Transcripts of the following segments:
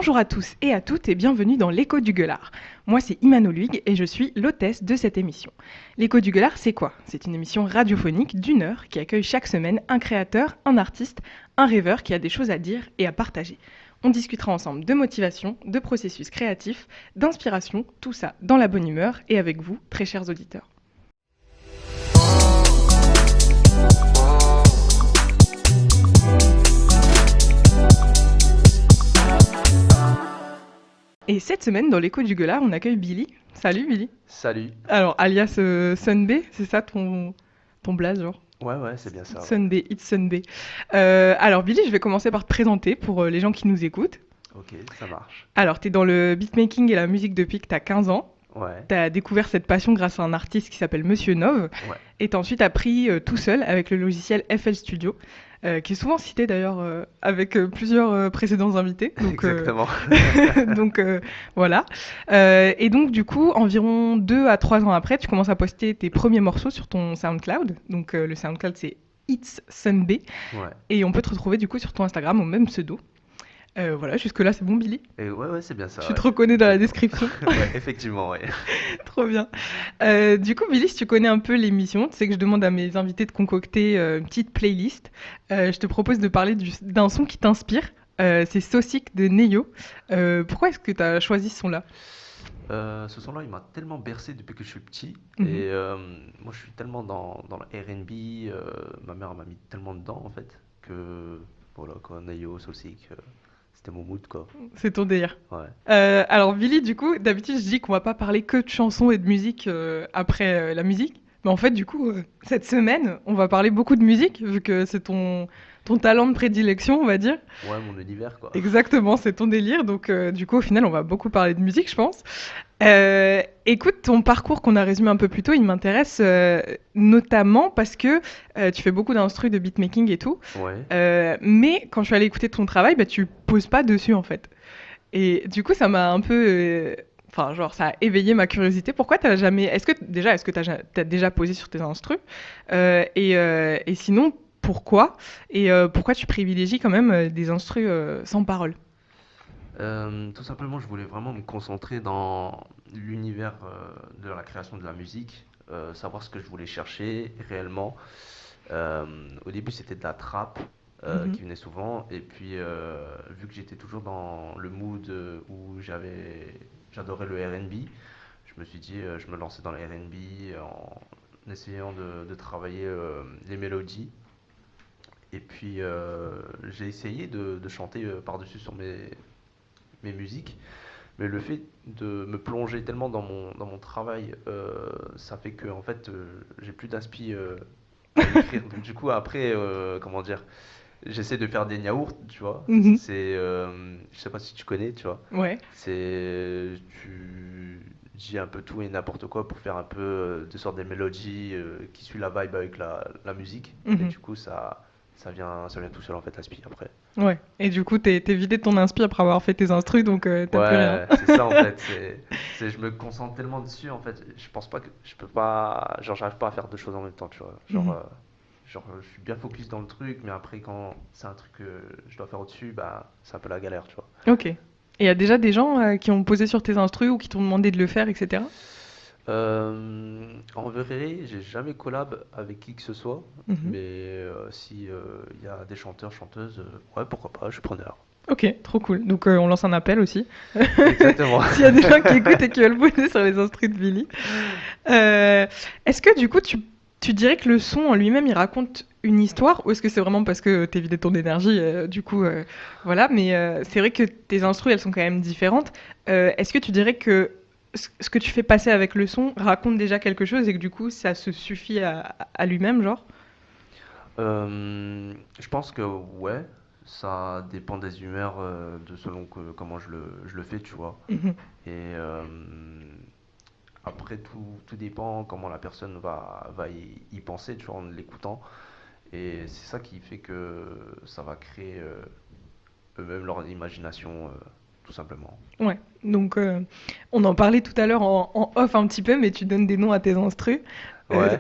Bonjour à tous et à toutes et bienvenue dans l'Écho du Gueulard. Moi c'est Imano Luig et je suis l'hôtesse de cette émission. L'Écho du Gueulard c'est quoi? C'est une émission radiophonique d'1 heure qui accueille chaque semaine un créateur, un artiste, un rêveur qui a des choses à dire et à partager. On discutera ensemble de motivation, de processus créatifs, d'inspiration, tout ça dans la bonne humeur et avec vous, très chers auditeurs. Et cette semaine, dans l'écho du Gueulard, on accueille Billy. Salut Billy. Salut. Alors, alias Sunbay, c'est ça ton blaze, genre? Ouais, c'est bien ça, ouais. Sunbay, it's Sunbay. Alors Billy, je vais commencer par te présenter pour les gens qui nous écoutent. Ok, ça marche. Alors, tu es dans le beatmaking et la musique depuis que tu as 15 ans. Ouais, Tu as découvert cette passion grâce à un artiste qui s'appelle Monsieur Nov. ouais, Et tu as ensuite appris tout seul avec le logiciel FL Studio, qui est souvent cité d'ailleurs avec plusieurs précédents invités. Donc, exactement. donc voilà. Et donc du coup, environ 2 à 3 ans après, tu commences à poster tes premiers morceaux sur ton SoundCloud. Donc le SoundCloud c'est It's Sunbay. Ouais. Et on peut te retrouver du coup sur ton Instagram au même pseudo. Voilà, jusque-là c'est bon Billy. Et ouais, c'est bien ça, Tu ouais. te reconnais dans la Exactement. description. Ouais, effectivement, ouais. Trop bien. Du coup, Billy, si tu connais un peu l'émission, tu sais que je demande à mes invités de concocter une petite playlist. Je te propose de parler d'un son qui t'inspire. C'est Saucic de Neyo. Pourquoi est-ce que tu as choisi ce son-là? Ce son-là, il m'a tellement bercé depuis que je suis petit. Mhm. Et moi, je suis tellement dans le R&B. Ma mère m'a mis tellement dedans, en fait, que voilà, quoi, Nayo, Soulseek, c'était mon mood, quoi. C'est ton délire. Ouais. Alors, Billy, du coup, d'habitude, je dis qu'on va pas parler que de chansons et de musique après la musique. Mais en fait, du coup, cette semaine, on va parler beaucoup de musique, vu que c'est ton talent de prédilection, on va dire. Ouais, mon univers, quoi. Exactement, c'est ton délire. Donc, du coup, au final, on va beaucoup parler de musique, je pense. Écoute, ton parcours qu'on a résumé un peu plus tôt, il m'intéresse notamment parce que tu fais beaucoup d'instrus de beatmaking et tout. Ouais. Mais quand je suis allée écouter ton travail, bah, tu poses pas dessus, en fait. Et du coup, ça m'a un peu... Enfin, genre, ça a éveillé ma curiosité. Pourquoi t'as jamais... Est-ce que t'as déjà posé sur tes instrus? Et sinon, pourquoi? Et pourquoi tu privilégies quand même des instrus sans parole? Tout simplement, je voulais vraiment me concentrer dans l'univers de la création de la musique, savoir ce que je voulais chercher réellement. Au début, c'était de la trap Mhm. qui venait souvent, et puis vu que j'étais toujours dans le mood où j'adorais le R&B, je me suis dit, je me lançais dans le R&B en essayant de travailler les mélodies. Et puis j'ai essayé de chanter par-dessus sur mes musiques. Mais le fait de me plonger tellement dans mon travail, ça fait que en fait, j'ai plus d'inspi à écrire. Donc du coup, après, comment dire, j'essaie de faire des yaourts, tu vois. Mhm. Je sais pas si tu connais, tu vois. Ouais. Tu dis un peu tout et n'importe quoi pour faire un peu de sorte des mélodies qui suivent la vibe avec la musique. Et Mhm. du coup, ça vient tout seul en fait, l'inspi après. Ouais. Et du coup, t'es vidé de ton inspi après avoir fait tes instrus, donc t'as plus rien. Ouais, c'est ça en fait. Je me concentre tellement dessus en fait. Je pense pas que je peux pas. Genre, j'arrive pas à faire deux choses en même temps, tu vois. Mhm. Genre, je suis bien focus dans le truc, mais après, quand c'est un truc que je dois faire au-dessus, bah, c'est un peu la galère, tu vois. Ok. Et il y a déjà des gens qui ont posé sur tes instrus ou qui t'ont demandé de le faire, etc. En vrai, j'ai jamais collab avec qui que ce soit, Mhm. mais si il y a des chanteurs, chanteuses, ouais, pourquoi pas, je suis preneur. Ok, trop cool. Donc on lance un appel aussi. Exactement. S'il y a des gens qui écoutent et qui veulent poser sur les instrus de Billy. Euh, Est-ce que du coup, tu dirais que le son en lui-même, il raconte une histoire ou est-ce que c'est vraiment parce que t'es vidé de ton énergie, du coup, voilà. Mais c'est vrai que tes instrus, elles sont quand même différentes. Est-ce que tu dirais que ce que tu fais passer avec le son raconte déjà quelque chose et que du coup, ça se suffit à lui-même, genre? Je pense que ouais, ça dépend des humeurs, de selon comment je le fais, tu vois. Mhm. Et après, tout dépend comment la personne va y penser, tu vois, en l'écoutant. Et c'est ça qui fait que ça va créer eux-mêmes leur imagination. tout simplement. Ouais. Donc, on en parlait tout à l'heure en off un petit peu, mais tu donnes des noms à tes instrus. Euh, Ouais,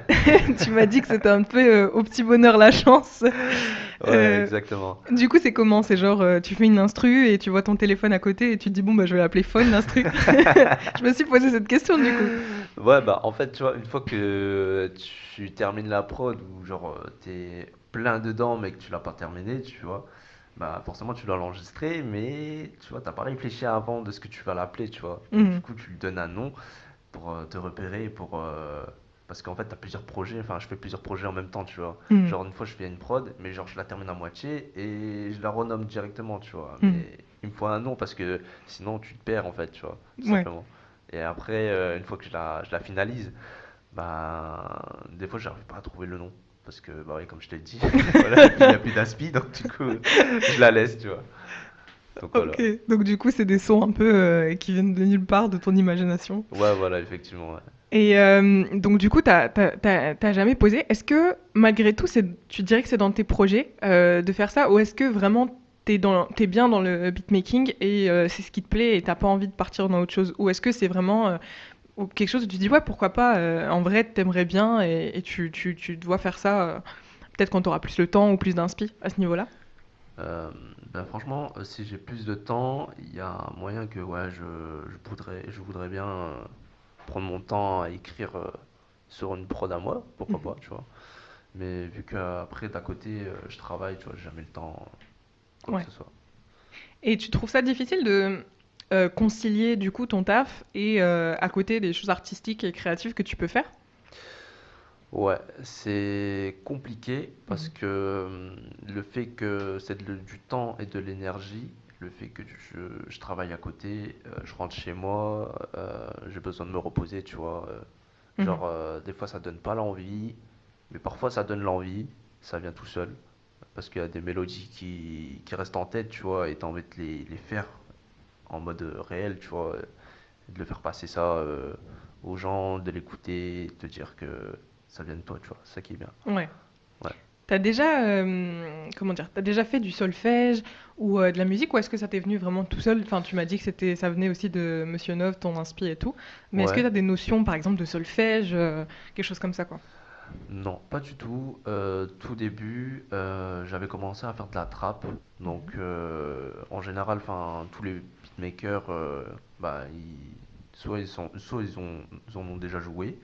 tu m'as dit que c'était un peu au petit bonheur la chance. ouais, Euh, exactement. du coup, c'est comment? C'est genre, tu fais une instru et tu vois ton téléphone à côté et tu te dis, bon, bah, je vais l'appeler phone, l'instru. Je me suis posé cette question, du coup. Ouais, bah en fait, tu vois, une fois que tu termines la prod ou genre t'es plein dedans mais que tu l'as pas terminé, tu vois, bah forcément tu dois l'enregistrer, mais tu vois, t'as pas réfléchi avant de ce que tu vas l'appeler, tu vois. Donc du Mhm. coup, tu lui donnes un nom pour te repérer, parce qu'en fait, t'as plusieurs projets, enfin, je fais plusieurs projets en même temps, tu vois. Mhm. Genre, une fois, je fais une prod, mais genre, je la termine à moitié et je la renomme directement, tu vois. Mhm. Mais il me faut un nom parce que sinon, tu te perds, en fait, tu vois, tout Ouais. simplement. Et après, une fois que je la finalise, bah, des fois, j'arrive pas à trouver le nom. Parce que, bah oui, comme je t'ai dit, voilà, et puis il n'y a plus d'aspi, donc du coup, je la laisse, tu vois. Donc voilà. Ok. Donc, du coup, c'est des sons un peu qui viennent de nulle part, de ton imagination. Ouais, voilà, effectivement, ouais. Et donc, du coup, t'as jamais posé. Est-ce que, malgré tout, tu dirais que c'est dans tes projets de faire ça, ou est-ce que vraiment t'es bien dans le beatmaking et c'est ce qui te plaît et t'as pas envie de partir dans autre chose? Ou est-ce que c'est vraiment ou quelque chose où tu dis, ouais, pourquoi pas, en vrai, t'aimerais bien et tu dois faire ça, peut-être quand t'auras plus le temps ou plus d'inspi à ce niveau-là? Euh, ben franchement, si j'ai plus de temps, il y a un moyen que ouais, je voudrais bien prendre mon temps à écrire sur une prod à moi, pourquoi Mhm. pas, tu vois. Mais vu qu'après, d'à côté, je travaille, tu vois, j'ai jamais le temps, quoi que Ouais. ce soit. Et tu trouves ça difficile de concilier du coup ton taf et à côté des choses artistiques et créatives que tu peux faire? Ouais, c'est compliqué parce Mhm. que le fait que c'est du temps et de l'énergie, le fait que je travaille à côté, je rentre chez moi, j'ai besoin de me reposer, tu vois. Mhm. Genre, des fois ça donne pas l'envie, mais parfois ça donne l'envie, ça vient tout seul. Parce qu'il y a des mélodies qui restent en tête, tu vois, et t'as envie de les faire en mode réel, tu vois, et de le faire passer ça aux gens, de l'écouter, de te dire que ça vient de toi, tu vois, c'est ça qui est bien. Ouais. Ouais. T'as déjà, comment dire, t'as déjà fait du solfège ou de la musique ou est-ce que ça t'est venu vraiment tout seul? Enfin, tu m'as dit que ça venait aussi de Monsieur Nov, ton inspi et tout. Mais est-ce que Ouais. t'as des notions, par exemple, de solfège, quelque chose comme ça, quoi? Non, pas du tout. Tout début, j'avais commencé à faire de la trappe. Donc, Mhm. en général, enfin, tous les beatmakers, bah, soit ils en ont déjà joué,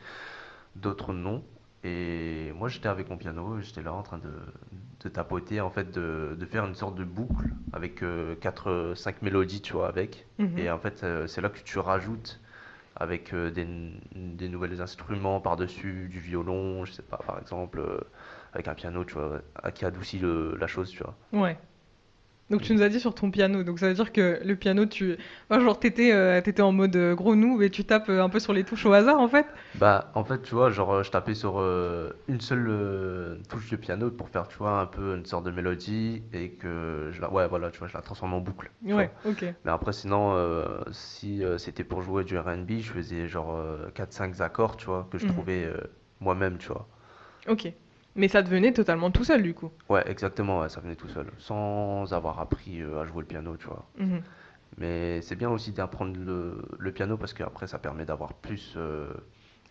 d'autres non. Et moi, j'étais avec mon piano, j'étais là en train de tapoter, en fait, de faire une sorte de boucle avec 4-5 mélodies, tu vois, avec. Mhm. Et en fait, c'est là que tu rajoutes avec des nouvelles instruments par-dessus, du violon, je sais pas, par exemple, avec un piano, tu vois, qui adoucit la chose, tu vois. Ouais. Donc tu nous as dit sur ton piano, donc ça veut dire que le piano, enfin, genre t'étais en mode gros noob et tu tapes un peu sur les touches au hasard en fait? Bah, en fait, tu vois, genre, je tapais sur une seule touche de piano pour faire, tu vois, un peu une sorte de mélodie et que ouais, voilà, tu vois, je la transforme en boucle, tu vois. Ouais, ok. Mais après, sinon, si c'était pour jouer du R&B, je faisais genre 4-5 accords, tu vois, que je Mhm. trouvais moi-même, tu vois. Ok. Mais ça devenait totalement tout seul du coup. Ouais, exactement, ouais, ça venait tout seul, sans avoir appris à jouer le piano, tu vois. Mhm. Mais c'est bien aussi d'apprendre le piano parce qu'après ça permet d'avoir plus,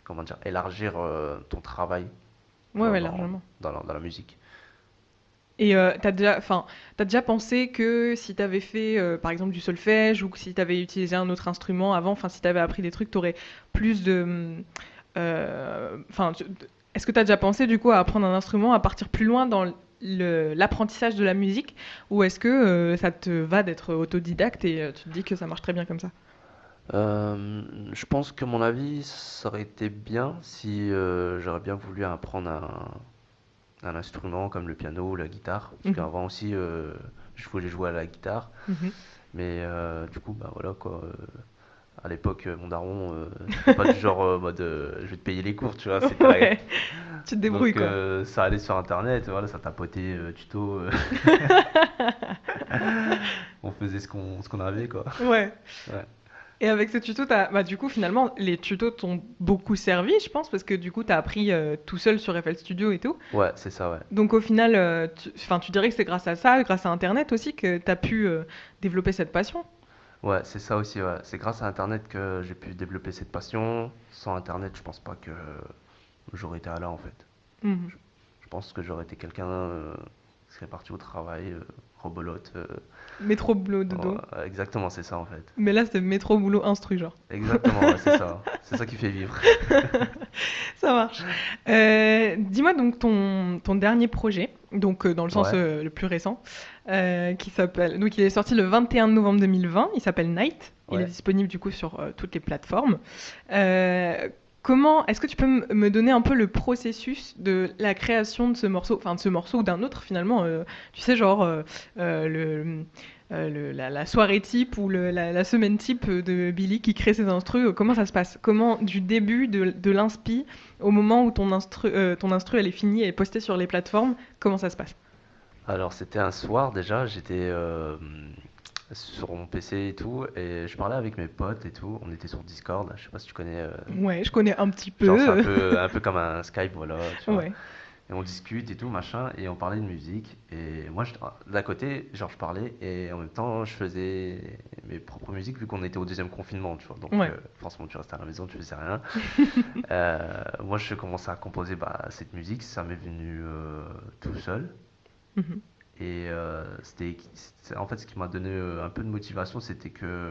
comment dire, élargir ton travail, tu Ouais, vois, ouais, dans, largement. dans la musique. Et t'as déjà pensé que si t'avais fait, par exemple, du solfège ou que si t'avais utilisé un autre instrument avant, enfin, si t'avais appris des trucs, t'aurais plus de, enfin, est-ce que t'as déjà pensé du coup à apprendre un instrument, à partir plus loin dans l'apprentissage de la musique, ou est-ce que ça te va d'être autodidacte et tu te dis que ça marche très bien comme ça? Je pense que mon avis, ça aurait été bien si j'aurais bien voulu apprendre un instrument comme le piano ou la guitare. Parce Mhm. qu'avant aussi, je voulais jouer à la guitare. Mhm. Mais du coup, bah voilà quoi. À l'époque, mon daron, c'était pas du genre mode je vais te payer les cours, tu vois. C'était la... Ouais, tu te débrouilles Donc quoi. ça allait sur internet, voilà, ça tapotait tuto. On faisait ce qu'on avait quoi. Ouais. Ouais, Et avec ce tuto, bah, du coup, finalement, les tutos t'ont beaucoup servi, je pense, parce que du coup, t'as appris tout seul sur FL Studio et tout. ouais, c'est ça, ouais. Donc au final, enfin, tu dirais que c'est grâce à ça, grâce à Internet aussi, que t'as pu développer cette passion. Ouais, c'est ça aussi, ouais. C'est grâce à Internet que j'ai pu développer cette passion. Sans Internet, je pense pas que j'aurais été là en fait. Mhm. Je pense que j'aurais été quelqu'un qui serait parti au travail, rebolote. Métro, boulot, dodo. Ouais, exactement, c'est ça en fait. Mais là, c'est métro, boulot, instru, genre. Exactement, ouais, c'est ça. C'est ça qui fait vivre. Ça marche. Dis-moi donc ton dernier projet, donc dans le sens Ouais, le plus récent, qui s'appelle. Donc il est sorti le 21 novembre 2020. Il s'appelle Night. Il est ouais. disponible du coup sur toutes les plateformes. Comment est-ce que tu peux me donner un peu le processus de la création de ce morceau, enfin de ce morceau ou d'un autre finalement, tu sais genre le la soirée type ou la semaine type de Billy qui crée ses instrus, comment ça se passe? Comment, du début de l'inspi au moment où ton instru elle est finie et est postée sur les plateformes, comment ça se passe? Alors, c'était un soir déjà, j'étais sur mon PC et tout, et je parlais avec mes potes et tout. On était sur Discord, je sais pas si tu connais. Ouais, je connais un petit Genre, c'est peu. un peu comme un Skype, voilà, tu vois. Ouais. Et on discute et tout, machin, et on parlait de musique. Et moi, d'un côté, genre, je parlais, et en même temps, je faisais mes propres musiques, vu qu'on était au deuxième confinement, tu vois. Donc, Ouais. forcément, tu restais à la maison, tu faisais rien. Moi, je commençais à composer bah, cette musique, ça m'est venu tout seul. Mhm. Et en fait, ce qui m'a donné un peu de motivation, c'était que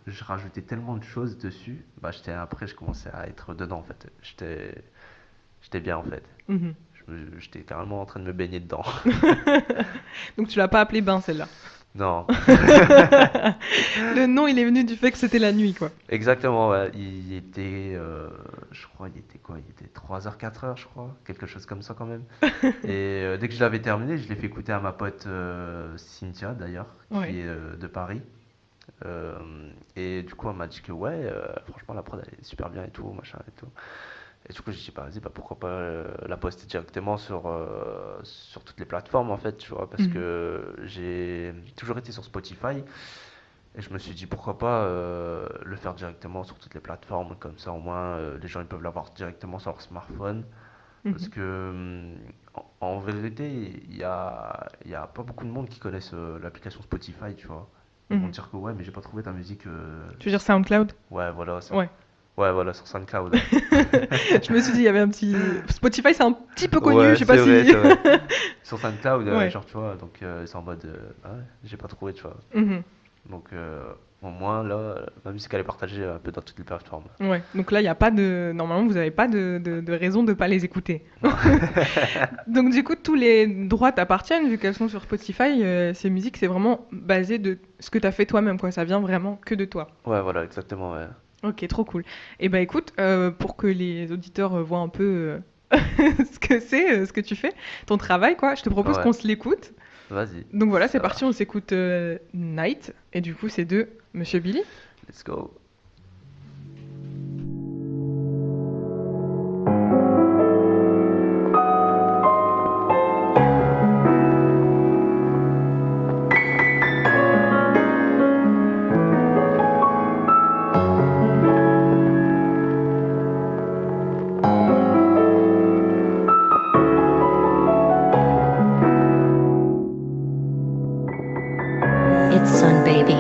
je rajoutais tellement de choses dessus. Bah, après, je commençais à être dedans, en fait. J'étais bien, en fait. Mhm. J'étais carrément en train de me baigner dedans. Donc tu l'as pas appelé Bain celle-là. Non, Le nom il est venu du fait que c'était la nuit quoi. exactement, ouais. Je crois, il était quoi? Il était 3 heures 4 heures je crois. Quelque chose comme ça, quand même. Et dès que je l'avais terminé, je l'ai fait écouter à ma pote Cynthia, d'ailleurs, Ouais. qui est de Paris. Euh, et du coup, elle m'a dit que ouais, franchement, la prod elle est super bien et tout, machin et tout. Et du coup, j'ai dit, bah, vas-y, bah, pourquoi pas la poster directement sur toutes les plateformes, en fait, tu vois, parce Mhm. que j'ai toujours été sur Spotify, et je me suis dit, pourquoi pas le faire directement sur toutes les plateformes, comme ça, au moins, les gens ils peuvent l'avoir directement sur leur smartphone. Parce Mhm. que, en vérité, il y a pas beaucoup de monde qui connaissent l'application Spotify, tu vois. Ils vont Mhm. dire que ouais, mais j'ai pas trouvé ta musique. Tu veux dire SoundCloud? Ouais, voilà, ça. Ouais. Ouais, voilà, sur SoundCloud, ouais. Je me suis dit, il y avait un petit. Spotify, c'est un petit peu connu, je Ouais, sais pas c'est vrai, si. c'est vrai. Sur SoundCloud, Ouais. genre, tu vois, donc c'est en mode, ah ouais, j'ai pas trouvé, tu vois. Mhm. Donc, au moins, là, ma musique, elle est partagée un peu dans toutes les plateformes. Ouais. Donc là, il y a pas de. Normalement, vous n'avez pas de raison de pas les écouter. Non. Donc du coup, tous les droits t'appartiennent vu qu'elles sont sur Spotify. Ces musiques, c'est vraiment basé de ce que t'as fait toi-même, quoi. Ça vient vraiment que de toi. Ouais, voilà, exactement, ouais. Ok, trop cool. Et bah écoute, pour que les auditeurs voient un peu ce que c'est, ce que tu fais, ton travail, quoi, je te propose Ouais, qu'on se l'écoute. vas-y, Donc voilà, c'est ça parti, on marche. s'écoute Night. Et du coup, c'est de Monsieur Billy. Let's go. It's Sun Baby.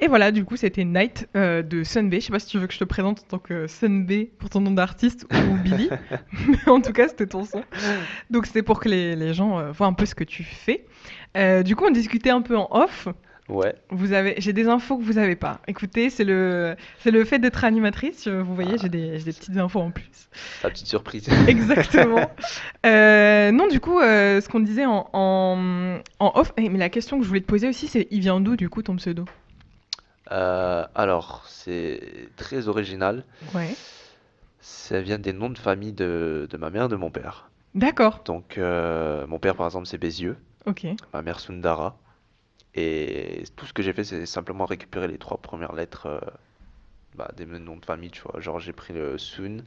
Et voilà, du coup, c'était Night de Sunbay. Je sais pas si tu veux que je te présente en tant que Sunbay pour ton nom d'artiste ou Billy, mais en tout cas, c'était ton son. Donc, c'était pour que les gens voient un peu ce que tu fais. Du coup, on discutait un peu en off. Ouais. J'ai des infos que vous avez pas. Écoutez, c'est le fait d'être animatrice. Vous voyez, Ah, j'ai des petites infos en plus. la petite surprise. Exactement. Non, du coup, ce qu'on disait en off, mais la question que je voulais te poser aussi, c'est il vient d'où, du coup, ton pseudo? Alors, c'est très original. Ouais. Ça vient des noms de famille de ma mère et de mon père. D'accord. Donc, mon père, par exemple, c'est Bézieux, Ok. ma mère Sundara. Et tout ce que j'ai fait, c'est simplement récupérer les trois premières lettres des noms de famille, tu vois. Genre, j'ai pris le Sun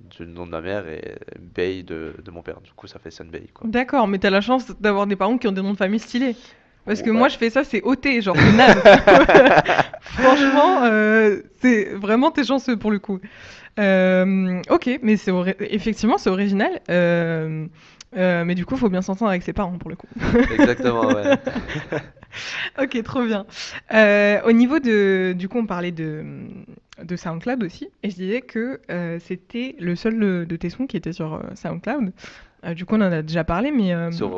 du nom de ma mère et Bey de mon père. Du coup, ça fait Sunbay, quoi. D'accord, mais t'as la chance d'avoir des parents qui ont des noms de famille stylés. Parce que moi, Ouais. je fais ça, c'est OT, genre c'est naze. Franchement, c'est vraiment t'es chanceux pour le coup. Ok, mais effectivement, c'est original. Mais du coup, faut bien s'entendre avec ses parents pour le coup. Exactement, ouais. Ok, trop bien. Au niveau du coup, on parlait de SoundCloud aussi, et je disais que c'était le seul de tes sons qui était sur SoundCloud. Du coup, on en a déjà parlé, mais Sur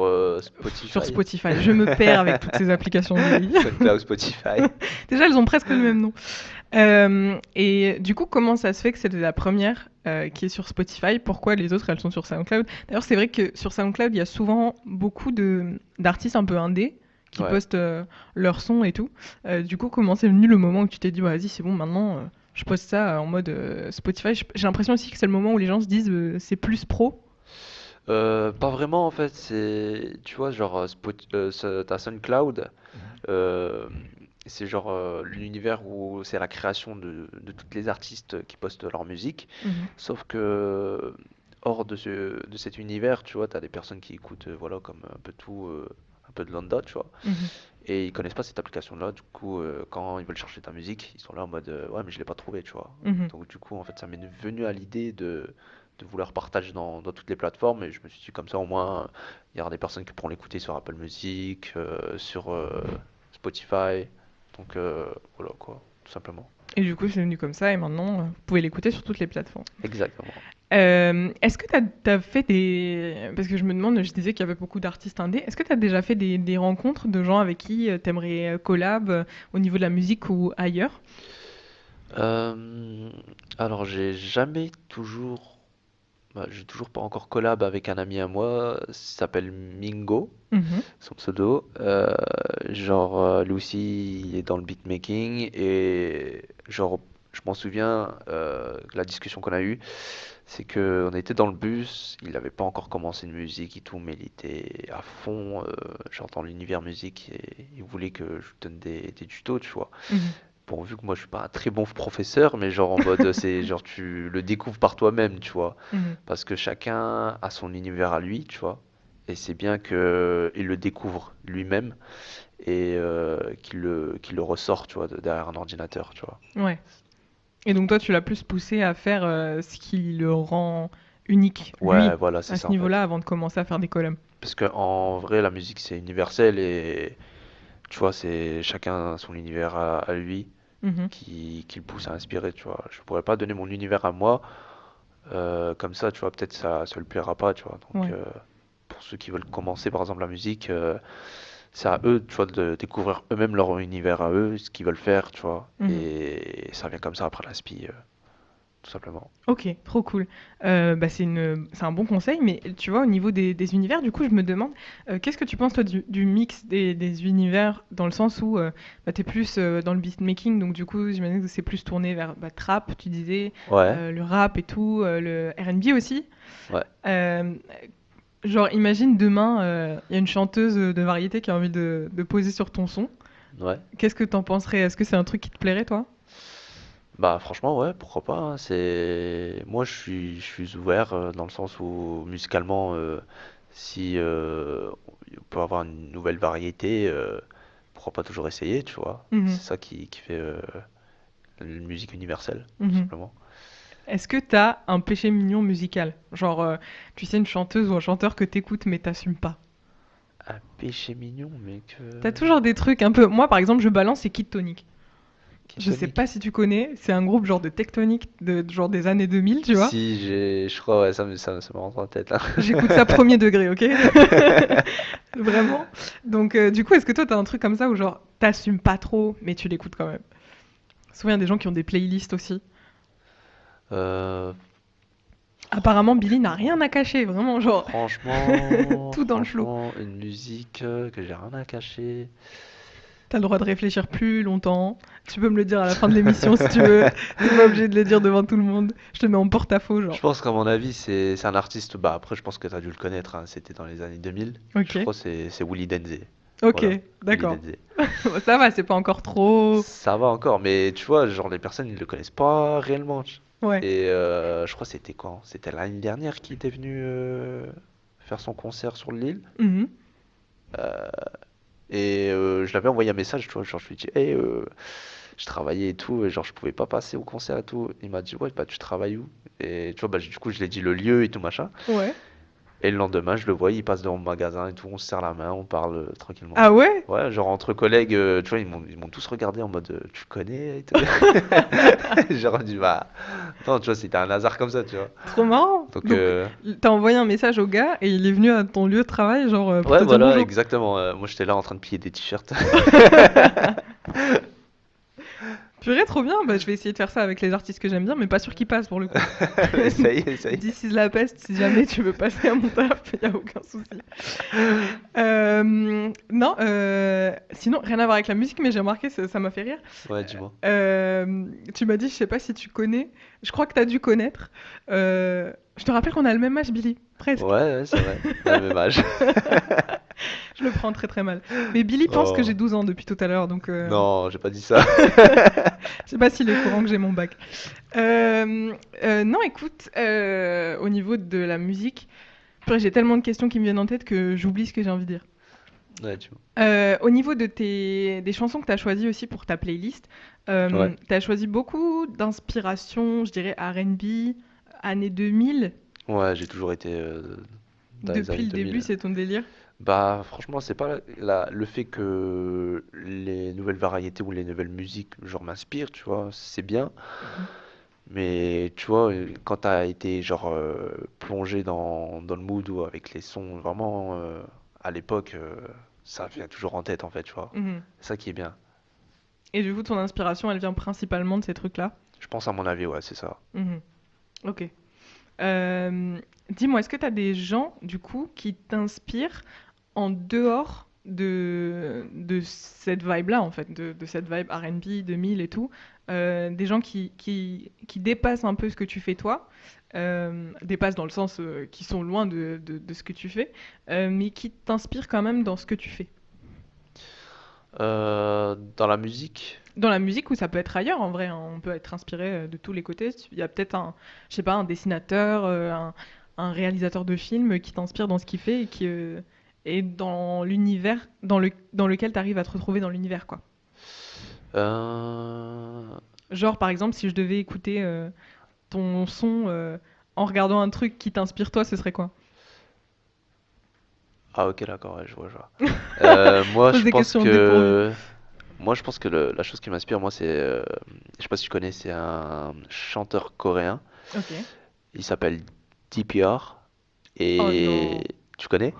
sur Spotify. Spotify, je me perds avec toutes ces applications. SoundCloud, Spotify. Déjà, elles ont presque le même nom. Et du coup, comment ça se fait que c'est la première qui est sur Spotify? Pourquoi les autres, elles sont sur SoundCloud? D'ailleurs, c'est vrai que sur SoundCloud, il y a souvent beaucoup d'artistes un peu indés qui Ouais. postent leurs sons et tout. Du coup, comment c'est venu le moment où tu t'es dit, vas-y, c'est bon, maintenant, je poste ça en mode Spotify? J'ai l'impression aussi que c'est le moment où les gens se disent, c'est plus pro. Pas vraiment en fait, tu vois, genre, t'as SoundCloud, euh, c'est genre l'univers où c'est la création de toutes les artistes qui postent leur musique, Mhm. sauf que hors de cet univers, tu vois, t'as des personnes qui écoutent, voilà, comme un peu tout, un peu de lambda, tu vois, Mhm. et ils connaissent pas cette application-là, du coup, quand ils veulent chercher ta musique, ils sont là en mode, ouais, mais je l'ai pas trouvé, tu vois. Mhm. Donc du coup, en fait, ça m'est venu à l'idée de vouloir partager dans toutes les plateformes, et je me suis dit comme ça, au moins, il y aura des personnes qui pourront l'écouter sur Apple Music, sur Spotify, donc voilà quoi, tout simplement. Et du coup, c'est venu comme ça, et maintenant, vous pouvez l'écouter sur toutes les plateformes. Exactement. Est-ce que tu as fait des... Parce que je me demande, je disais qu'il y avait beaucoup d'artistes indés. Est-ce que tu as déjà fait des rencontres de gens avec qui tu aimerais collab au niveau de la musique ou ailleurs? Euh, alors, j'ai toujours pas encore collab avec un ami à moi, il s'appelle Mingo. Mhm. Son pseudo. Genre, lui aussi, il est dans le beatmaking et genre, je m'en souviens, la discussion qu'on a eue, c'est que on était dans le bus, il avait pas encore commencé une musique et tout, mais il était à fond, genre dans l'univers musique et il voulait que je lui donne des tutos, tu vois. Mhm. Bon, vu que moi je suis pas un très bon professeur, mais genre en mode, c'est genre tu le découvres par toi-même, tu vois. Mhm. Parce que chacun a son univers à lui, tu vois. Et c'est bien qu'il le découvre lui-même et qu'il le ressort, tu vois, derrière un ordinateur, tu vois. Ouais. Et donc toi, tu l'as plus poussé à faire ce qui le rend unique, lui, Ouais, voilà, c'est à ce ça en niveau-là, fait. avant de commencer à faire des collabs. Parce que en vrai, la musique c'est universel et tu vois, c'est chacun son univers à lui Mhm. qui le pousse à inspirer, tu vois. Je pourrais pas donner mon univers à moi comme ça, tu vois, peut-être ça le plaira pas, tu vois. Donc Ouais. pour ceux qui veulent commencer par exemple la musique, c'est à eux, tu vois, de découvrir eux-mêmes leur univers à eux, ce qu'ils veulent faire, tu vois. Mhm. Et ça vient comme ça après l'inspi, tout simplement. Ok, trop cool. Bah, c'est un bon conseil, mais tu vois, au niveau des univers, du coup, je me demande, qu'est-ce que tu penses, toi, du mix des univers, dans le sens où bah, tu es plus dans le beatmaking, donc du coup, j'imagine que c'est plus tourné vers trap, tu disais, Ouais, le rap et tout, le R&B aussi. ouais, Euh, genre, imagine demain, il y a une chanteuse de variété qui a envie de poser sur ton son. ouais. Qu'est-ce que t'en penserais? Est-ce que c'est un truc qui te plairait, toi? Bah franchement ouais, pourquoi pas, hein. C'est moi je suis ouvert dans le sens où musicalement si on peut avoir une nouvelle variété, pourquoi pas toujours essayer, tu vois. Mhm, C'est ça qui fait la musique universelle, tout mhm. simplement. Est-ce que t'as un péché mignon musical? Genre, tu sais, une chanteuse ou un chanteur que t'écoutes mais t'assumes pas. Un péché mignon, mec. T'as toujours des trucs un peu. Moi, par exemple, je balance, c'est Kid Tonic. Je sais Tectonic. pas si tu connais, c'est un groupe genre de tectonique genre des années 2000, tu vois. Si, je crois, ouais, ça me rentre en tête là. J'écoute ça premier degré, ok? Vraiment. Donc, du coup, est-ce que toi, t'as un truc comme ça où genre t'assumes pas trop, mais tu l'écoutes quand même? Souvent, il y a des gens qui ont des playlists aussi. Euh, Apparemment, Billy n'a rien à cacher, vraiment, genre franchement, tout dans le flot. franchement, une musique que j'ai rien à cacher. T'as le droit de réfléchir plus longtemps. Tu peux me le dire à la fin de l'émission si tu veux. T'es pas obligé de le dire devant tout le monde. Je te mets en porte-à-faux, Je genre. pense qu'à mon avis, c'est un artiste. Bah après, je pense que tu as dû le connaître, hein, c'était dans les années 2000. Je Ok, crois que c'est Willy Denzé. ok, Voilà, Willy d'accord. Denzé. Ça va, c'est pas encore trop. Ça va encore, mais tu vois, genre les personnes ils le connaissent pas réellement. Ouais. Et je crois que c'était quand? C'était l'année dernière qu'il était venu faire son concert sur l'île. Mhm. Et je l'avais envoyé un message, tu vois, genre je lui ai dit, hey, je travaillais et tout, et genre je pouvais pas passer au concert et tout. Il m'a dit, ouais, bah tu travailles où? Et tu vois, bah du coup je l'ai dit le lieu et tout machin. Ouais. Et le lendemain, je le vois, il passe devant le magasin et tout, on se serre la main, on parle tranquillement. Ah ouais? Ouais, genre entre collègues, tu vois, ils m'ont tous regardé en mode, tu le connais et tout. Genre dit, bah, non, tu vois, c'était un hasard comme ça, tu vois. Trop marrant. Donc, Donc, t'as envoyé un message au gars et il est venu à ton lieu de travail, genre, pour ouais, te dire voilà, bonjour. exactement. Moi, j'étais là en train de piller des t-shirts. Purée, trop bien. Bah, je vais essayer de faire ça avec les artistes que j'aime bien, mais pas sûr qu'ils passent pour le coup. Essaye, essaye. This is la peste, si jamais tu veux passer à mon taf, y a aucun souci. Non, sinon, rien à voir avec la musique, mais j'ai remarqué, ça m'a fait rire. Ouais, dis-moi. Tu m'as dit, je sais pas si tu connais, je crois que t'as dû connaître. Je te rappelle qu'on a le même âge, Billy, Ouais, presque. ouais, c'est vrai. On a le même âge. Je le prends très très mal. Mais Billy pense que j'ai Oh. 12 ans depuis tout à l'heure, donc Non, j'ai pas dit ça. je sais pas s'il est au courant que j'ai mon bac. Non, écoute, au niveau de la musique, purée, j'ai tellement de questions qui me viennent en tête que j'oublie ce que j'ai envie de dire. Ouais, tu vois. Au niveau des chansons que tu as choisies aussi pour ta playlist, Ouais. tu as choisi beaucoup d'inspiration, je dirais R&B, années 2000. Ouais, j'ai toujours été dans les Depuis années le début, 2000. c'est ton délire. Bah, franchement, c'est pas le fait que les nouvelles variétés ou les nouvelles musiques, genre, m'inspirent, tu vois, c'est bien. Mhm. Mais, tu vois, quand t'as été, genre, plongé dans le mood ou avec les sons, vraiment, à l'époque, ça vient toujours en tête, en fait, tu vois. Mhm. C'est ça qui est bien. Et du coup, ton inspiration, elle vient principalement de ces trucs-là. Je pense, à mon avis, ouais, c'est ça. Mhm. Ok. Dis-moi, est-ce que tu as des gens, du coup, qui t'inspirent en dehors de cette vibe-là, en fait, de cette vibe R&B 2000 et tout, des gens qui dépassent un peu ce que tu fais toi, dépassent dans le sens qui sont loin de ce que tu fais, mais qui t'inspirent quand même dans ce que tu fais. Dans la musique, Dans la musique ou ça peut être ailleurs en vrai, hein, on peut être inspiré de tous les côtés. Il y a peut-être je sais pas, un dessinateur, un réalisateur de film qui t'inspire dans ce qu'il fait et qui est dans l'univers dans lequel tu arrives à te retrouver dans l'univers quoi. euh, Genre par exemple si je devais écouter ton son en regardant un truc qui t'inspire toi, ce serait quoi? ah ok d'accord, ouais, je vois. Je pose des questions dépourvues. Moi je pense que la chose qui m'inspire moi c'est je sais pas si tu connais, c'est un chanteur coréen. Ok. Il s'appelle DPR Oh et non. tu connais?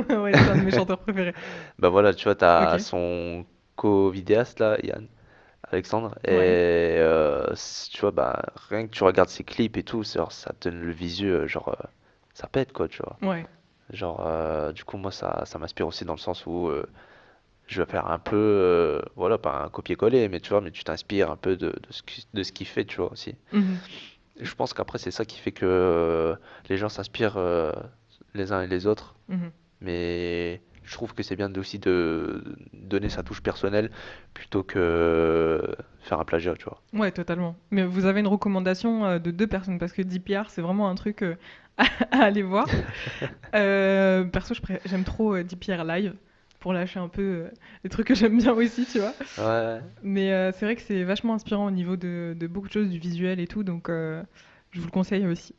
Ouais, c'est un de mes chanteurs préférés. Bah voilà, tu vois, Ok. t'as son co-vidéaste là, Yann Alexandre, et Ouais. tu vois, bah rien que tu regardes ses clips et tout, genre, ça te donne le visu, genre ça pète quoi, tu vois. Ouais. Genre, du coup, moi ça m'inspire aussi dans le sens où je vais faire un peu, voilà, pas un copier-coller, mais tu vois, mais tu t'inspires un peu de ce qu'il fait, tu vois aussi. Mhm. Et je pense qu'après, c'est ça qui fait que les gens s'inspirent les uns et les autres. Mhm. Mais je trouve que c'est bien aussi de donner sa touche personnelle plutôt que faire un plagiat, tu vois. Ouais, totalement. Mais vous avez une recommandation de deux personnes parce que DPR, c'est vraiment un truc à aller voir. Perso, j'aime trop DPR live pour lâcher un peu les trucs que j'aime bien aussi, tu vois. Ouais, Mais c'est vrai que c'est vachement inspirant au niveau de beaucoup de choses, du visuel et tout. Donc, Je vous le conseille aussi.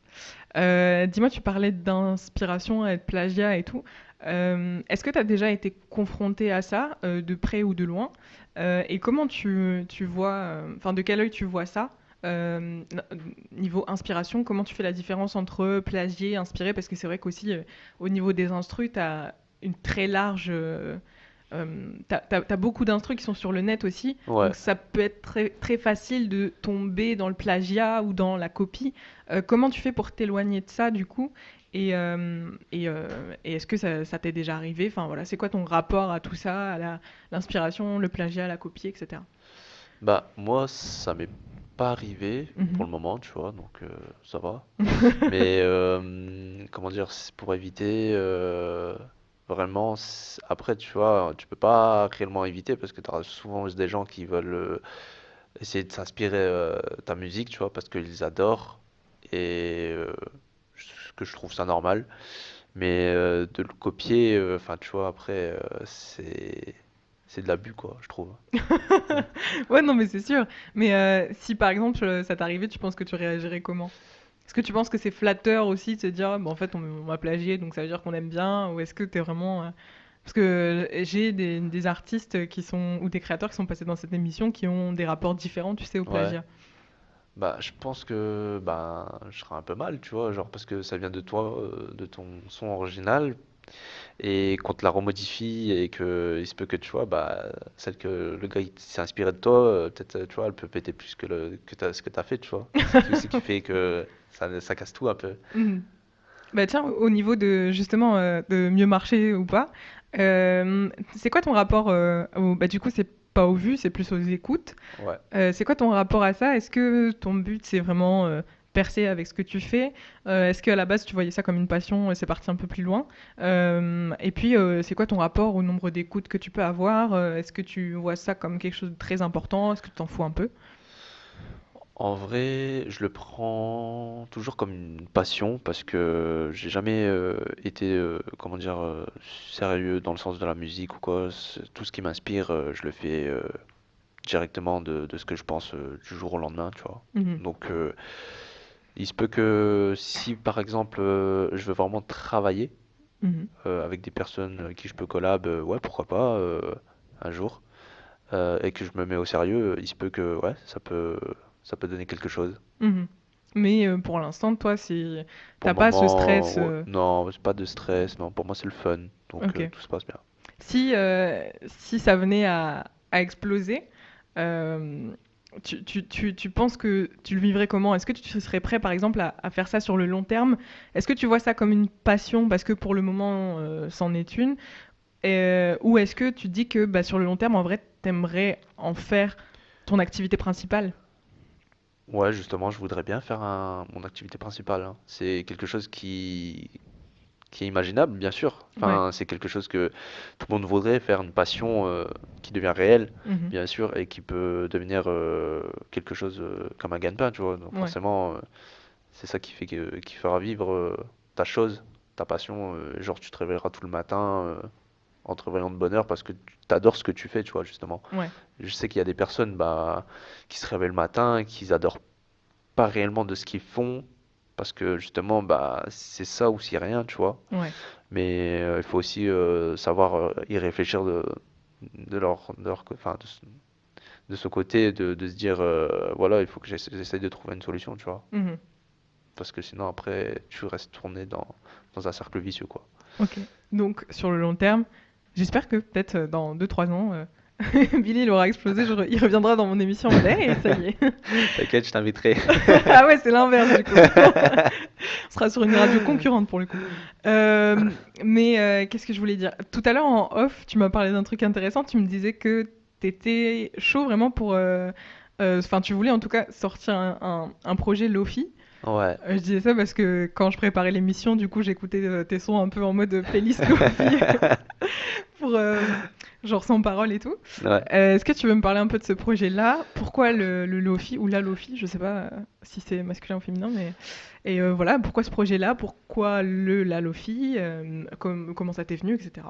Dis-moi, tu parlais d'inspiration et de plagiat et tout. Est-ce que tu as déjà été confronté à ça, de près ou de loin? Et comment tu vois, enfin, de quel œil tu vois ça? Niveau inspiration, comment tu fais la différence entre plagier et inspirer? Parce que c'est vrai qu'aussi, au niveau des instrus, tu as une très large. T'as beaucoup d'instrus qui sont sur le net aussi, Ouais. donc ça peut être très, très facile de tomber dans le plagiat ou dans la copie. Comment tu fais pour t'éloigner de ça du coup? Et est-ce que ça t'est déjà arrivé? Enfin voilà, c'est quoi ton rapport à tout ça, à l'inspiration, le plagiat, la copie, etc. Bah, moi, ça m'est pas arrivé pour Mhm. le moment, tu vois, donc ça va. Mais comment dire, c'est pour éviter vraiment, après, tu vois, tu peux pas réellement éviter parce que tu auras souvent des gens qui veulent essayer de s'inspirer ta musique, tu vois, parce qu'ils adorent et ce que je trouve ça normal. Mais de le copier, enfin, tu vois, après, c'est de l'abus, quoi, je trouve. Mm. Ouais, non, mais c'est sûr. Mais si par exemple ça t'arrivait, tu penses que tu réagirais comment? Est-ce que tu penses que c'est flatteur aussi de se dire, ah, bah, en fait, on m'a plagié, donc ça veut dire qu'on aime bien? Ou est-ce que t'es vraiment. Parce que j'ai des artistes qui sont, ou des créateurs qui sont passés dans cette émission qui ont des rapports différents, tu sais, au Ouais. plagiat. Bah, je pense que bah, je serais un peu mal, tu vois, genre parce que ça vient de toi, de ton son original, et qu'on te la remodifie et que il se peut que tu vois, bah, celle que le gars il s'est inspiré de toi, peut-être, tu vois, elle peut péter plus que ce que t'as fait, tu vois. Ce qui fait que ça casse tout un peu. Mhm. Bah tiens, au niveau de justement de mieux marcher ou pas, c'est quoi ton rapport bah du coup c'est pas aux vues, c'est plus aux écoutes. Ouais. C'est quoi ton rapport à ça? Est-ce que ton but c'est vraiment percer avec ce que tu fais? Est-ce qu'à la base tu voyais ça comme une passion et c'est parti un peu plus loin? Et puis c'est quoi ton rapport au nombre d'écoutes que tu peux avoir? Est-ce que tu vois ça comme quelque chose de très important? Est-ce que tu t'en fous un peu? En vrai, je le prends toujours comme une passion parce que j'ai jamais été, comment dire, sérieux dans le sens de la musique ou quoi. Tout ce qui m'inspire, je le fais directement de ce que je pense du jour au lendemain, tu vois. Mhm. Donc, il se peut que si par exemple je veux vraiment travailler Mhm. avec des personnes avec qui je peux collab, ouais, pourquoi pas un jour, et que je me mets au sérieux, il se peut que ouais, ça peut donner quelque chose. Mhm. Mais pour l'instant, toi, Pour t'as le pas ce moment, stress. ouais, non, c'est pas de stress, non, pour moi c'est le fun, donc Ok. tout se passe bien. Si ça venait à exploser, euh, tu penses que tu le vivrais comment? Est-ce que tu serais prêt, par exemple, à faire ça sur le long terme? Est-ce que tu vois ça comme une passion parce que pour le moment, c'en est une? Ou est-ce que tu dis que bah, sur le long terme, en vrai, t'aimerais en faire ton activité principale? Ouais, justement, je voudrais bien faire mon activité principale, hein. C'est quelque chose qui est imaginable, bien sûr. Ouais. Enfin, c'est quelque chose que tout le monde voudrait faire, une passion qui devient réelle, Mhm. bien sûr, et qui peut devenir quelque chose comme un gagne-pain, tu vois. Donc Ouais. forcément, c'est ça qui fera vivre ta chose, ta passion. Genre, tu te réveilleras tout le matin en te réveillant de bonne heure parce que tu adores ce que tu fais, tu vois, justement. Ouais. Je sais qu'il y a des personnes bah, qui se réveillent le matin et qui adorent pas réellement de ce qu'ils font parce que justement, bah, c'est ça ou c'est rien, tu vois. Ouais. Mais il faut aussi savoir y réfléchir enfin, de ce côté, de se dire, voilà, il faut que j'essaye de trouver une solution, tu vois. Mhm. Parce que sinon, après, tu restes tourné dans un cercle vicieux, quoi. Ok. Donc, sur le long terme, j'espère que peut-être dans 2 3 ans, Billy il aura explosé, il reviendra dans mon émission en mode hey, ça y est. T'inquiète, je t'inviterai. Ah ouais, c'est l'inverse du coup. On sera sur une radio concurrente pour le coup. Mais qu'est-ce que je voulais dire? Tout à l'heure en off, tu m'as parlé d'un truc intéressant. Tu me disais que t'étais chaud vraiment pour. Enfin, tu voulais en tout cas sortir un projet Lofi. Ouais, Je disais ça parce que quand je préparais l'émission, du coup, j'écoutais tes sons un peu en mode playlist Lofi pour genre sans parole et tout. ouais. Est-ce que tu veux me parler un peu de ce projet-là? Pourquoi le Lofi ou la Lofi? Je sais pas si c'est masculin ou féminin, mais et voilà, pourquoi ce projet-là? Pourquoi la Lofi? Comment ça t'est venu, etc.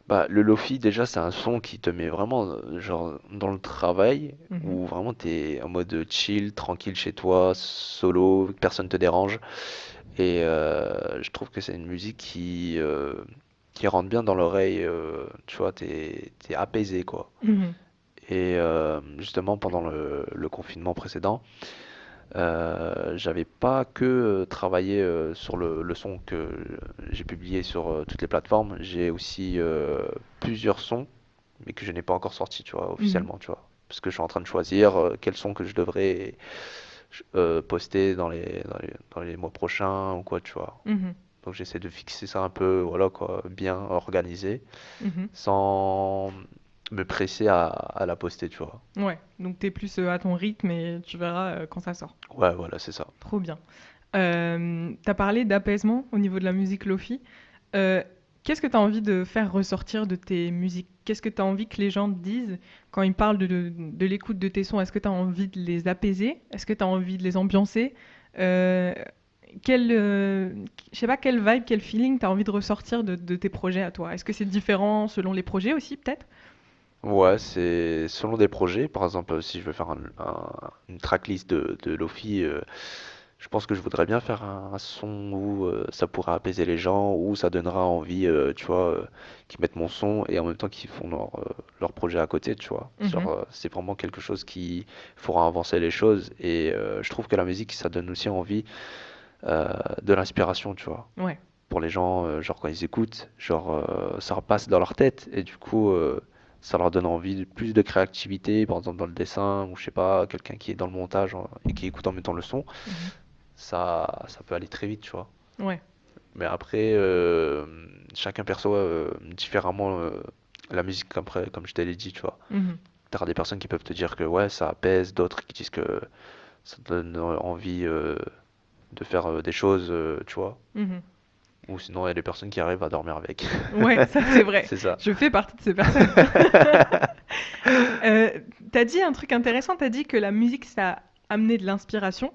Bah, le lofi, déjà, c'est un son qui te met vraiment genre, dans le travail, Mhm. où vraiment t'es en mode chill, tranquille chez toi, solo, personne te dérange. Et je trouve que c'est une musique qui rentre bien dans l'oreille, tu vois, t'es apaisé, quoi. Mhm. Et justement, pendant le confinement précédent, j'avais pas que travaillé sur le son que j'ai publié sur toutes les plateformes, j'ai aussi plusieurs sons, mais que je n'ai pas encore sortis, tu vois, Mhm. officiellement, tu vois. Parce que je suis en train de choisir quels sons que je devrais poster dans les mois prochains ou quoi, tu vois. Mhm. Donc j'essaie de fixer ça un peu, voilà quoi, bien organisé, Mhm. sans me presser à la poster, tu vois. Ouais, donc t'es plus à ton rythme et tu verras quand ça sort. Ouais, voilà, c'est ça. Trop bien. T'as parlé d'apaisement au niveau de la musique lofi. Euh, Qu'est-ce que t'as envie de faire ressortir de tes musiques? Qu'est-ce que t'as envie que les gens te disent quand ils parlent de l'écoute de tes sons? Est-ce que t'as envie de les apaiser? Est-ce que t'as envie de les ambiancer? Euh, je sais pas, quelle vibe, quel feeling t'as envie de ressortir de tes projets à toi? Est-ce que c'est différent selon les projets aussi, peut-être? Ouais, c'est selon des projets. Par exemple, si je veux faire une tracklist de Lofi, je pense que je voudrais bien faire un son où ça pourrait apaiser les gens, où ça donnera envie, tu vois, qu'ils mettent mon son et en même temps qu'ils font leur projet à côté, tu vois. Genre, Mhm. c'est vraiment quelque chose qui fera avancer les choses et je trouve que la musique, ça donne aussi envie de l'inspiration, tu vois. Ouais. Pour les gens, genre quand ils écoutent, genre ça repasse dans leur tête et du coup ça leur donne envie de plus de créativité, par exemple dans le dessin ou je sais pas, quelqu'un qui est dans le montage et qui écoute en même temps le son, Mhm. ça peut aller très vite, tu vois. Ouais. Mais après, chacun perçoit différemment la musique comme je te l'ai dit, tu vois. Mhm. T'as des personnes qui peuvent te dire que ouais, ça apaise, d'autres qui disent que ça te donne envie de faire des choses, tu vois. Mhm. Ou sinon, il y a des personnes qui arrivent à dormir avec. Ouais, ça c'est vrai. C'est ça. Je fais partie de ces personnes. Euh, T'as dit un truc intéressant, t'as dit que la musique, ça a amené de l'inspiration.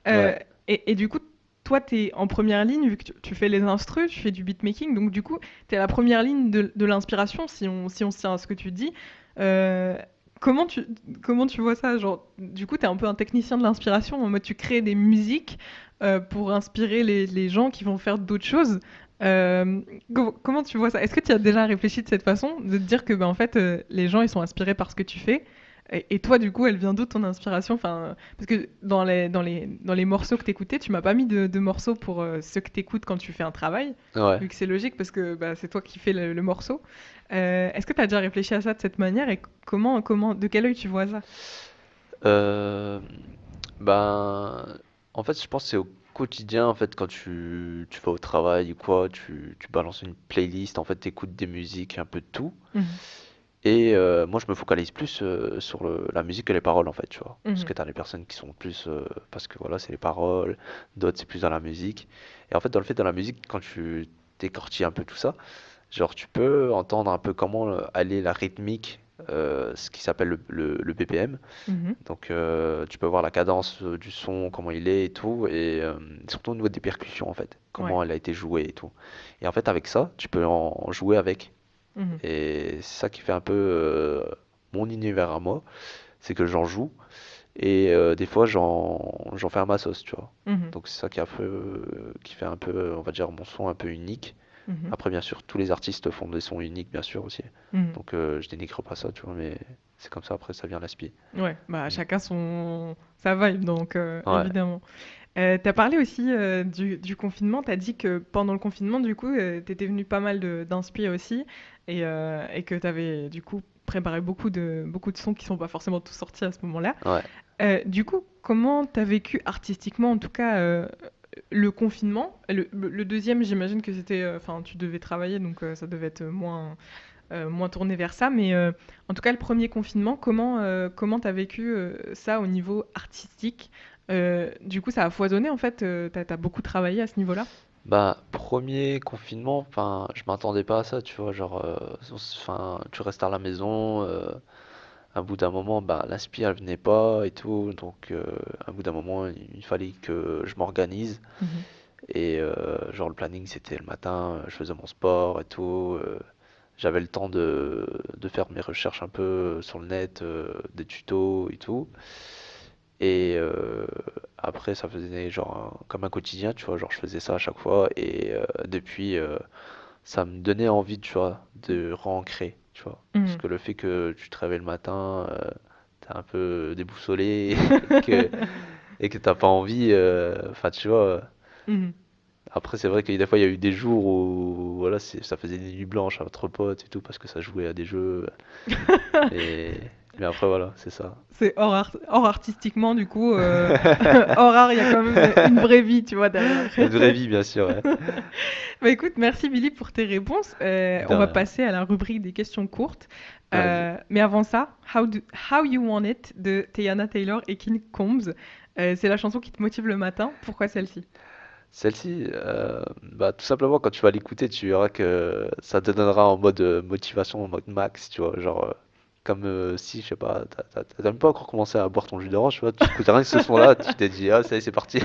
Ouais, Euh, et du coup, toi, t'es en première ligne, vu que tu fais les instrus, tu fais du beatmaking, donc du coup, t'es à la première ligne de l'inspiration, si on se tient à ce que tu dis. Euh, comment tu, comment tu vois ça? Genre, du coup, t'es un peu un technicien de l'inspiration, en mode tu crées des musiques pour inspirer les gens qui vont faire d'autres choses. Comment tu vois ça? Est-ce que tu as déjà réfléchi de cette façon, de te dire que en fait, les gens ils sont inspirés par ce que tu fais, et toi du coup, elle vient d'où ton inspiration? Enfin, parce que dans les morceaux que t'écoutais, tu m'as pas mis de morceaux pour ceux que t'écoutes quand tu fais un travail, ouais. vu que c'est logique parce que c'est toi qui fais le morceau. Est-ce que tu as déjà réfléchi à ça de cette manière et de quel œil tu vois ça? Euh, ben, en fait, je pense que c'est au quotidien, en fait, quand tu vas au travail ou quoi, tu balances une playlist, en fait, t'écoutes des musiques, un peu de tout. Mhm. Et moi, je me focalise plus sur la musique que les paroles, en fait, tu vois. Parce Mhm. que t'as des personnes qui sont plus, parce que voilà, c'est les paroles, d'autres, c'est plus dans la musique. Et en fait, dans la musique, quand tu décortiques un peu tout ça, genre, tu peux entendre un peu comment aller la rythmique, ce qui s'appelle le BPM. Mhm. Donc, tu peux voir la cadence du son, comment il est et tout, et surtout au niveau des percussions, en fait, Ouais. comment elle a été jouée et tout. Et en fait, avec ça, tu peux en jouer avec. Mhm. Et c'est ça qui fait un peu mon univers à moi, c'est que j'en joue, et des fois, j'en fais à ma sauce, tu vois. Mhm. Donc, c'est ça qui fait un peu, on va dire, mon son un peu unique. Mhm. Après, bien sûr, tous les artistes font des sons uniques, bien sûr, aussi. Mhm. Donc, je dénigre pas ça, tu vois, mais c'est comme ça, après, ça vient l'inspi. Ouais, Mm. chacun sa vibe, donc Ouais, évidemment. T'as parlé aussi du confinement, t'as dit que pendant le confinement, du coup, t'étais venu pas mal d'inspi aussi, et que t'avais du coup préparé beaucoup de sons qui sont pas forcément tous sortis à ce moment-là. ouais. Du coup, comment t'as vécu artistiquement, en tout cas, le confinement? Le deuxième, j'imagine que c'était, enfin, tu devais travailler, donc ça devait être moins tourné vers ça. Mais en tout cas, le premier confinement, comment t'as vécu ça au niveau artistique? Du coup, ça a foisonné en fait. T'as beaucoup travaillé à ce niveau-là? Bah, premier confinement, enfin, je m'attendais pas à ça, tu vois, genre, enfin, tu restes à la maison, à bout d'un moment, bah, l'inspi, elle venait pas et tout, donc, à bout d'un moment, il fallait que je m'organise, Mhm. et genre, le planning, c'était le matin, je faisais mon sport et tout, j'avais le temps de faire mes recherches un peu sur le net, des tutos et tout. Et après, ça faisait genre comme un quotidien, tu vois, genre je faisais ça à chaque fois. Et depuis, ça me donnait envie, tu vois, de réancrer, tu vois. Parce Mhm. que le fait que tu te réveilles le matin, t'es un peu déboussolé et que et que t'as pas envie, enfin tu vois. Mhm. Après, c'est vrai que des fois, il y a eu des jours où voilà, ça faisait des nuits blanches entre potes et tout parce que ça jouait à des jeux. Et mais après, voilà, c'est ça. C'est hors artistiquement, du coup, hors art, il y a quand même une vraie vie, tu vois, derrière. Une vraie vie, bien sûr, ouais. Bah écoute, merci Billy pour tes réponses. De On va rien. passer à la rubrique des questions courtes. Vas-y. Mais avant ça, How You Want It de Teyana Taylor et King Combs. C'est la chanson qui te motive le matin. Pourquoi celle-ci? Celle-ci, bah, tout simplement, quand tu vas l'écouter, tu verras que ça te donnera en mode motivation, en mode max, tu vois. Genre, comme si, je sais pas, t'as même pas encore commencé à boire ton jus d'orange, tu vois. Tu écoutes rien que ce son-là, tu t'es dit, ah, ça y est, c'est parti.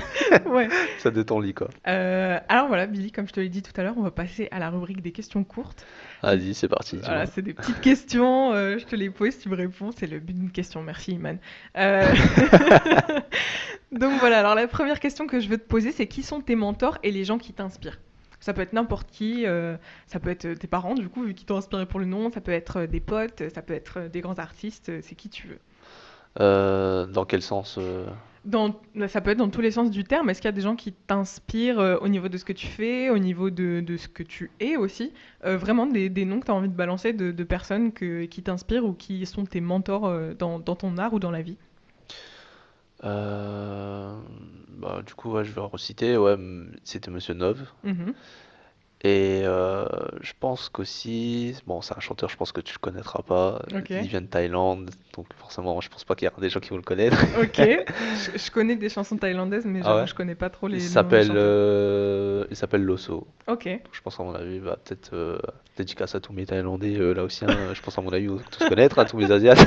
Ouais. Ça de ton lit, quoi. Alors voilà, Billy, comme je te l'ai dit tout à l'heure, on va passer à la rubrique des questions courtes. Vas-y, c'est parti, Voilà, dis-moi. c'est des petites questions, je te les pose, tu me réponds, c'est le but d'une question. Merci, Iman. Euh, Donc voilà, alors la première question que je veux te poser, c'est qui sont tes mentors et les gens qui t'inspirent? Ça peut être n'importe qui, ça peut être tes parents, du coup, vu qu'ils t'ont inspiré pour le nom, ça peut être des potes, ça peut être des grands artistes, c'est qui tu veux. Dans quel sens Ça peut être dans tous les sens du terme. Est-ce qu'il y a des gens qui t'inspirent au niveau de ce que tu fais, au niveau de ce que tu es aussi? Vraiment des noms que tu as envie de balancer de personnes qui t'inspirent ou qui sont tes mentors dans ton art ou dans la vie? Euh, Bah, du coup, ouais, je vais en reciter. Ouais, c'était Monsieur Nov. Mhm. Et je pense qu'aussi, bon, c'est un chanteur, je pense que tu le connaîtras pas. Ok. Il vient de Thaïlande, donc forcément, je pense pas qu'il y aura des gens qui vont le connaître. Ok. Je connais des chansons thaïlandaises, mais Ah j'avoue, ouais? je connais pas trop les noms des chanteurs. Il s'appelle Loso. Ok. Je pense à mon avis, bah, peut-être dédicace à tous mes Thaïlandais là aussi. Je pense à mon avis, vous tous connaître, tous mes Asiates.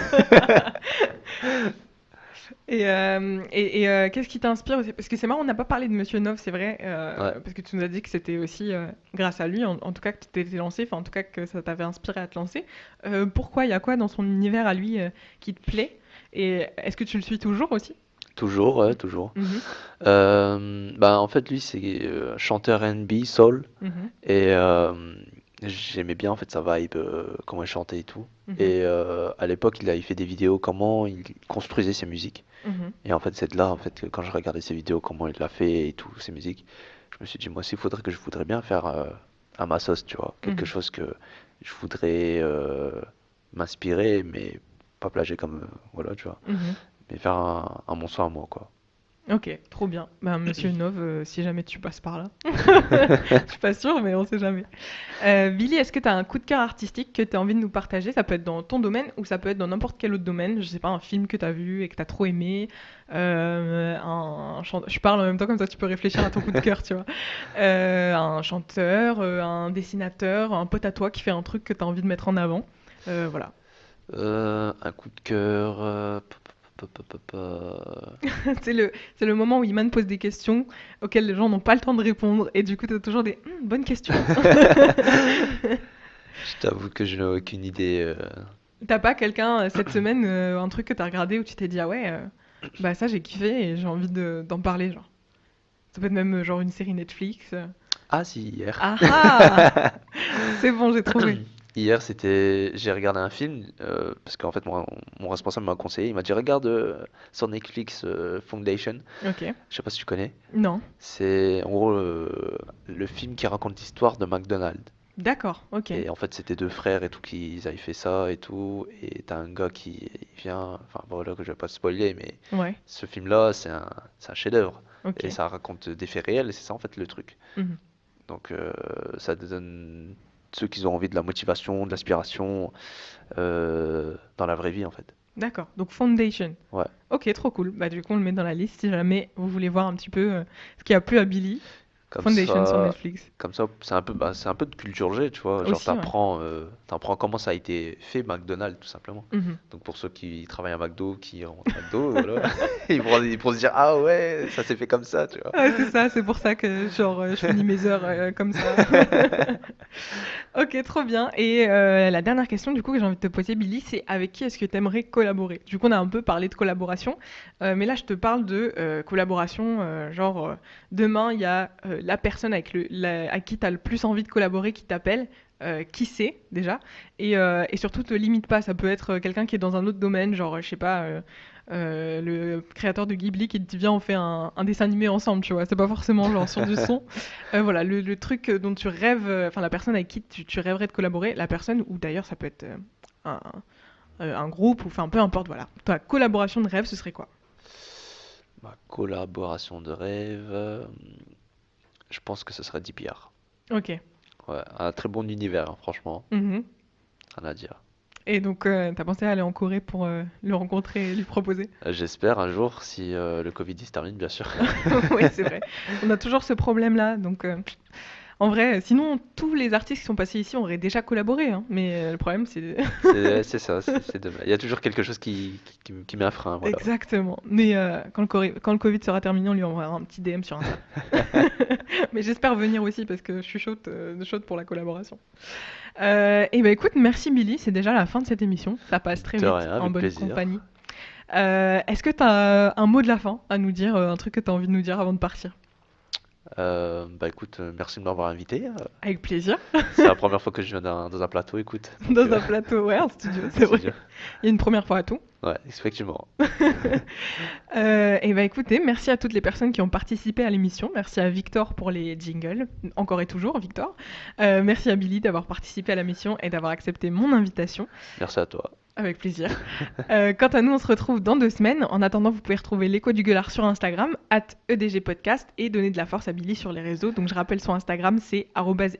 Qu'est-ce qui t'inspire aussi? Parce que c'est marrant, on n'a pas parlé de Monsieur Nov, c'est vrai, Ouais. parce que tu nous as dit que c'était aussi grâce à lui, en tout cas que tu t'étais lancé, enfin en tout cas que ça t'avait inspiré à te lancer. Pourquoi? Il y a quoi dans son univers à lui qui te plaît? Et est-ce que tu le suis toujours aussi? Toujours, ouais, toujours. Mhm, Bah, en fait, lui, c'est chanteur R&B, soul. mhm, Et j'aimais bien en fait sa vibe, comment il chantait et tout. mhm, Et à l'époque, il avait fait des vidéos comment il construisait ses musiques. mhm, Et en fait, c'est de là en fait que quand je regardais ses vidéos, comment il l'a fait et tout, ses musiques, je me suis dit moi aussi, il faudrait que je voudrais bien faire à ma sauce, tu vois, quelque mhm, chose que je voudrais m'inspirer, mais pas plagier comme voilà, tu vois, mhm. mais faire un morceau à moi, quoi. Ok, trop bien. Ben, Monsieur Nov, si jamais tu passes par là. Je suis pas sûre, mais on sait jamais. Billy, est-ce que tu as un coup de cœur artistique que tu as envie de nous partager? Ça peut être dans ton domaine ou ça peut être dans n'importe quel autre domaine. Je sais pas, un film que tu as vu et que tu as trop aimé. Je parle en même temps comme ça, tu peux réfléchir à ton coup de cœur, tu vois. Un chanteur, un dessinateur, un pote à toi qui fait un truc que tu as envie de mettre en avant. Voilà. Un coup de cœur. c'est le, c'est le moment où Iman pose des questions auxquelles les gens n'ont pas le temps de répondre. Et du coup, tu as toujours des bonne question. Je t'avoue que je n'ai aucune idée. T'as pas quelqu'un cette semaine, un truc que t'as regardé où tu t'es dit ah ouais, bah ça j'ai kiffé et j'ai envie d'en parler, genre. Ça peut être même genre une série Netflix. Ah si, hier. Ah ah, c'est bon, j'ai trouvé. Hier, j'ai regardé un film parce qu'en fait mon responsable m'a conseillé, il m'a dit regarde sur Netflix Foundation. Ok. Je sais pas si tu connais. Non. C'est en gros le film qui raconte l'histoire de McDonald's. D'accord. Ok. Et en fait, c'était deux frères et tout qui avaient fait ça et tout. Et t'as un gars qui il vient, enfin voilà que je vais pas spoiler, mais Ouais. ce film-là, c'est un chef-d'œuvre et Ok. ça raconte des faits réels et c'est ça en fait le truc. Mhm. Donc ça te donne ceux qui ont envie de la motivation, de l'aspiration dans la vraie vie en fait. D'accord. Donc Foundation. Ouais. Ok, trop cool. Bah du coup, on le met dans la liste si jamais vous voulez voir un petit peu ce qui a plu à Billy. Comme Foundation sur ça, Netflix. c'est un peu de culture G, tu vois. Genre, Aussi, ouais. t'apprends comment ça a été fait McDonald's, tout simplement. Mhm. Donc, pour ceux qui travaillent à McDo, qui rentrent à McDo, voilà, ils pourront se dire, ah ouais, ça s'est fait comme ça, tu vois. Ouais, c'est ça, c'est pour ça que genre je finis mes heures comme ça. Ok, trop bien. Et la dernière question du coup que j'ai envie de te poser, Billy, c'est avec qui est-ce que tu aimerais collaborer? Du coup, on a un peu parlé de collaboration, mais là je te parle de collaboration, demain il y a la personne à qui tu as le plus envie de collaborer qui t'appelle. Qui c'est déjà et surtout te limite pas, ça peut être quelqu'un qui est dans un autre domaine, genre je sais pas, le créateur de Ghibli qui te dit viens on fait un dessin animé ensemble, tu vois, c'est pas forcément genre sur du son. Voilà, le truc dont tu rêves, enfin la personne avec qui tu rêverais de collaborer, la personne, ou d'ailleurs ça peut être un, un groupe, ou enfin peu importe, voilà. Ta collaboration de rêve, ce serait quoi? Ma collaboration de rêve, je pense que ce serait DPR. Ok. Ouais, un très bon univers, hein, franchement, Mhm. rien à dire. Et donc t'as pensé à aller en Corée pour le rencontrer et lui proposer? J'espère un jour, si le Covid se termine, bien sûr. Oui, c'est vrai. On a toujours ce problème-là, donc en vrai, sinon tous les artistes qui sont passés ici auraient déjà collaboré, hein. Mais le problème c'est C'est ça, c'est dommage. Il y a toujours quelque chose qui met un frein, voilà. exactement. Mais quand le Covid sera terminé, on lui enverra un petit DM sur Insta. Mais j'espère venir aussi parce que je suis chaude pour la collaboration. Et ben écoute, merci Billy, c'est déjà la fin de cette émission. Ça passe très De vite rien, en avec bonne plaisir. compagnie. Est-ce que tu as un mot de la fin à nous dire, un truc que tu as envie de nous dire avant de partir? Bah écoute, merci de m'avoir invité. Avec plaisir. C'est la première fois que je viens dans un plateau, écoute. Donc, Dans un plateau, ouais, en studio, c'est vrai. studio. Il y a une première fois à tout. Ouais, effectivement. Et bah écoutez, merci à toutes les personnes qui ont participé à l'émission. Merci à Victor pour les jingles, encore et toujours Victor. Merci à Billy d'avoir participé à la mission et d'avoir accepté mon invitation. Merci à toi. Avec plaisir. Quant à nous, on se retrouve dans 2 semaines. En attendant, vous pouvez retrouver l'écho du gueulard sur Instagram, @EDGpodcast, et donner de la force à Billy sur les réseaux. Donc je rappelle son Instagram, c'est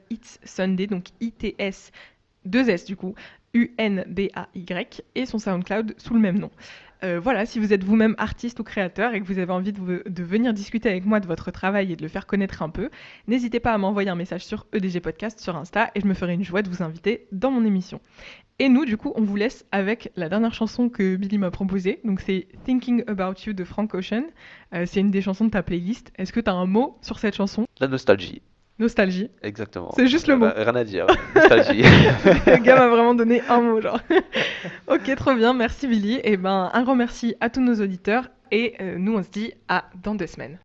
@itssunday, donc ITS, 2S du coup, UNDAY, et son SoundCloud sous le même nom. Voilà, si vous êtes vous-même artiste ou créateur et que vous avez envie de venir discuter avec moi de votre travail et de le faire connaître un peu, n'hésitez pas à m'envoyer un message sur EDG Podcast sur Insta et je me ferai une joie de vous inviter dans mon émission. Et nous, du coup, on vous laisse avec la dernière chanson que Billy m'a proposée. Donc c'est Thinking About You de Frank Ocean. C'est une des chansons de ta playlist. Est-ce que tu as un mot sur cette chanson? La nostalgie, Nostalgie. exactement. C'est juste le mot. Rien à dire. Nostalgie. Le gars m'a vraiment donné un mot, genre. Ok, trop bien, merci Billy. Et ben, un grand merci à tous nos auditeurs. Et nous, on se dit à dans 2 semaines.